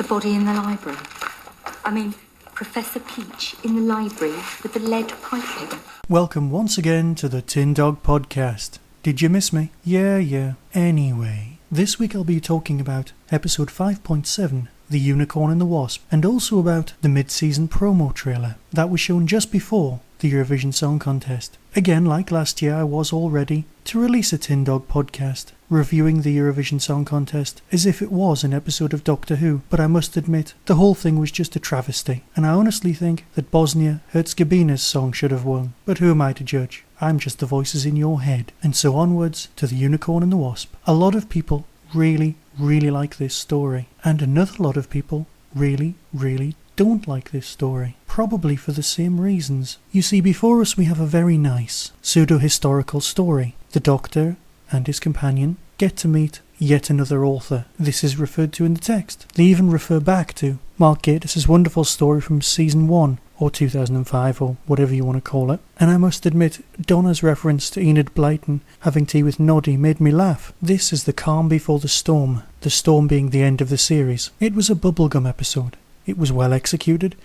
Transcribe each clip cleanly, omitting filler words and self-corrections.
Body in the library. I mean, Professor Peach in the library with the lead piping. Welcome once again to the Tin Dog Podcast. Did you miss me? Yeah. Anyway, this week I'll be talking about episode 5.7, The Unicorn and the Wasp, and also about the mid-season promo trailer that was shown just before the Eurovision Song Contest. Again, like last year, I was all ready to release a Tin Dog podcast reviewing the Eurovision Song Contest as if it was an episode of Doctor Who, but I must admit, the whole thing was just a travesty, and I honestly think that Bosnia-Herzegovina's song should have won. But who am I to judge? I'm just the voices in your head. And so onwards to The Unicorn and the Wasp. A lot of people really like this story, and another lot of people really don't like this story, probably for the same reasons. You see, before us we have a very nice, pseudo-historical story. The Doctor and his companion get to meet yet another author. This is referred to in the text. They even refer back to Mark Gatiss' wonderful story from Season 1, or 2005, or whatever you want to call it. And I must admit, Donna's reference to Enid Blyton having tea with Noddy made me laugh. This is the calm before the storm being the end of the series. It was a bubblegum episode. It was well executed,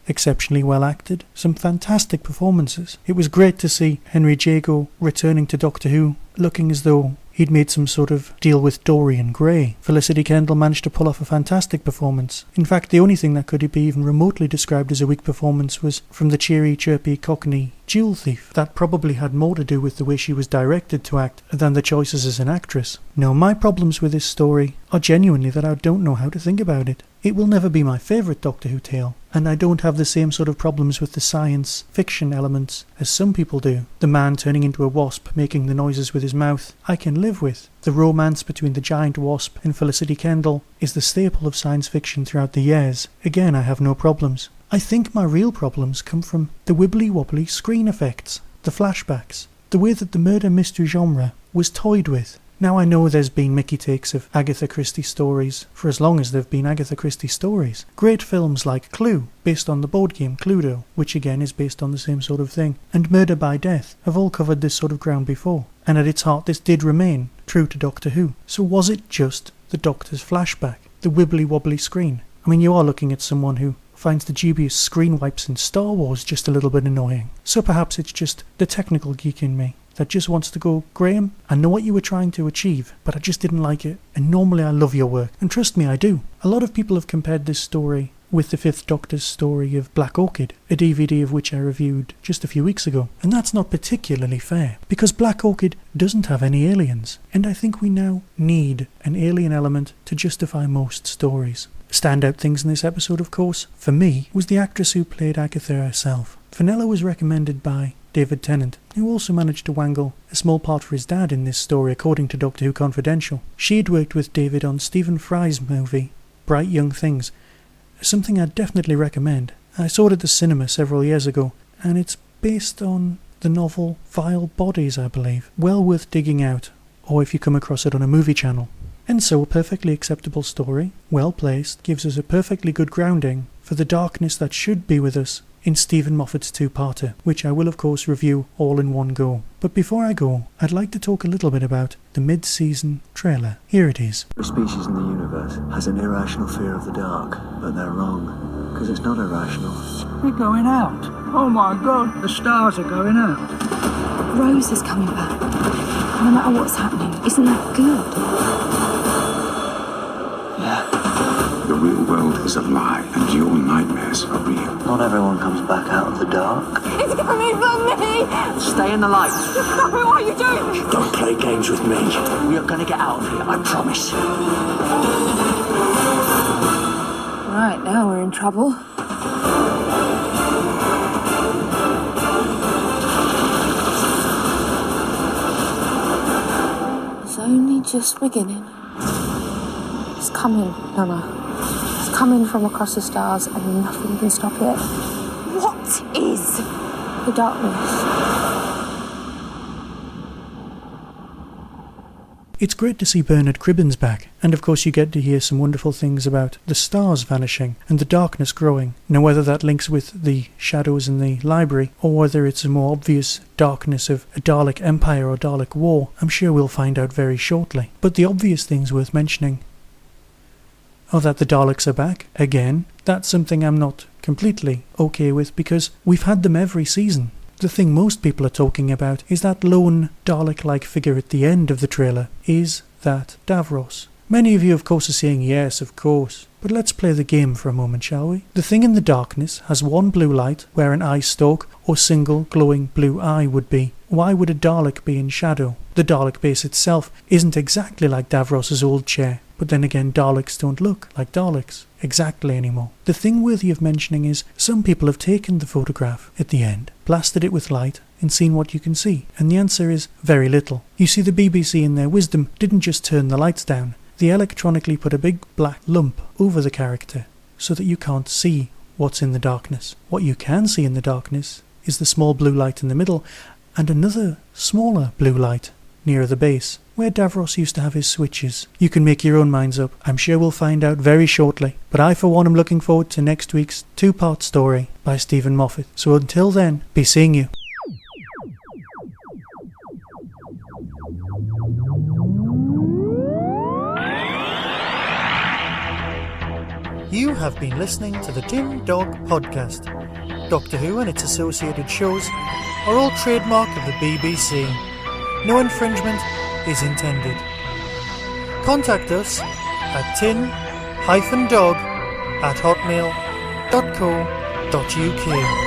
exceptionally well acted, some fantastic performances. It was great to see Henry Jago returning to Doctor Who, looking as though he'd made some sort of deal with Dorian Gray. Felicity Kendall managed to pull off a fantastic performance. In fact, the only thing that could be even remotely described as a weak performance was from the cheery, chirpy Cockney jewel thief. That probably had more to do with the way she was directed to act than the choices as an actress. No, my problems with this story are genuinely that I don't know how to think about it. It will never be my favourite Doctor Who tale, and I don't have the same sort of problems with the science fiction elements as some people do. The man turning into a wasp, making the noises with his mouth, I can live with. The romance between the giant wasp and Felicity Kendall is the staple of science fiction throughout the years. Again, I have no problems. I think my real problems come from the wibbly-wobbly screen effects, the flashbacks, the way that the murder mystery genre was toyed with. Now, I know there's been Mickey takes of Agatha Christie stories for as long as there've been Agatha Christie stories. Great films like Clue, based on the board game Cluedo, which again is based on the same sort of thing, and Murder by Death have all covered this sort of ground before. And at its heart, this did remain true to Doctor Who. So was it just the Doctor's flashback, the wibbly-wobbly screen? I mean, you are looking at someone who finds the dubious screen wipes in Star Wars just a little bit annoying. So perhaps it's just the technical geek in me that just wants to go, Graham, I know what you were trying to achieve, but I just didn't like it, and normally I love your work, and trust me, I do. A lot of people have compared this story with the Fifth Doctor's story of Black Orchid, a DVD of which I reviewed just a few weeks ago, and that's not particularly fair, because Black Orchid doesn't have any aliens, and I think we now need an alien element to justify most stories. Standout things in this episode, of course, for me, was the actress who played Agatha herself. Fenella was recommended by David Tennant, who also managed to wangle a small part for his dad in this story, according to Doctor Who Confidential. She had worked with David on Stephen Fry's movie, Bright Young Things, something I'd definitely recommend. I saw it at the cinema several years ago, and it's based on the novel Vile Bodies, I believe. Well worth digging out, or if you come across it on a movie channel. And so a perfectly acceptable story, well placed, gives us a perfectly good grounding for the darkness that should be with us in Stephen Moffat's two-parter, which I will of course review all in one go. But before I go, I'd like to talk a little bit about the mid-season trailer. Here it is. Every species in the universe has an irrational fear of the dark, but they're wrong, because it's not irrational. They're going out. Oh my God, the stars are going out. Rose is coming back. No matter what's happening, isn't that good? The real world is a lie, and your nightmares are real. Not everyone comes back out of the dark. It's coming for me! Stay in the light. What are you doing? Don't play games with me. We are going to get out of here, I promise. Right, now we're in trouble. It's only just beginning. It's coming, Nana. It's coming from across the stars and nothing can stop it. What is? The darkness. It's great to see Bernard Cribbins back, and of course you get to hear some wonderful things about the stars vanishing and the darkness growing. Now whether that links with the shadows in the library, or whether it's a more obvious darkness of a Dalek Empire or Dalek War, I'm sure we'll find out very shortly. But the obvious things worth mentioning are that the Daleks are back, again. That's something I'm not completely okay with, because we've had them every season. The thing most people are talking about is that lone Dalek-like figure at the end of the trailer. Is that Davros? Many of you of course are saying yes, of course. But let's play the game for a moment, shall we? The thing in the darkness has one blue light where an eye stalk or single glowing blue eye would be. Why would a Dalek be in shadow? The Dalek base itself isn't exactly like Davros's old chair. But then again, Daleks don't look like Daleks exactly anymore. The thing worthy of mentioning is some people have taken the photograph at the end, blasted it with light, and seen what you can see. And the answer is very little. You see, the BBC in their wisdom didn't just turn the lights down. They electronically put a big black lump over the character so that you can't see what's in the darkness. What you can see in the darkness is the small blue light in the middle and another smaller blue light nearer the base, where Davros used to have his switches. You can make your own minds up. I'm sure we'll find out very shortly. But I for one am looking forward to next week's 2-part story by Stephen Moffat. So until then, be seeing you. You have been listening to the Tin Dog Podcast. Doctor Who and its associated shows are all trademark of the BBC. No infringement is intended. Contact us at tin-dog@hotmail.co.uk.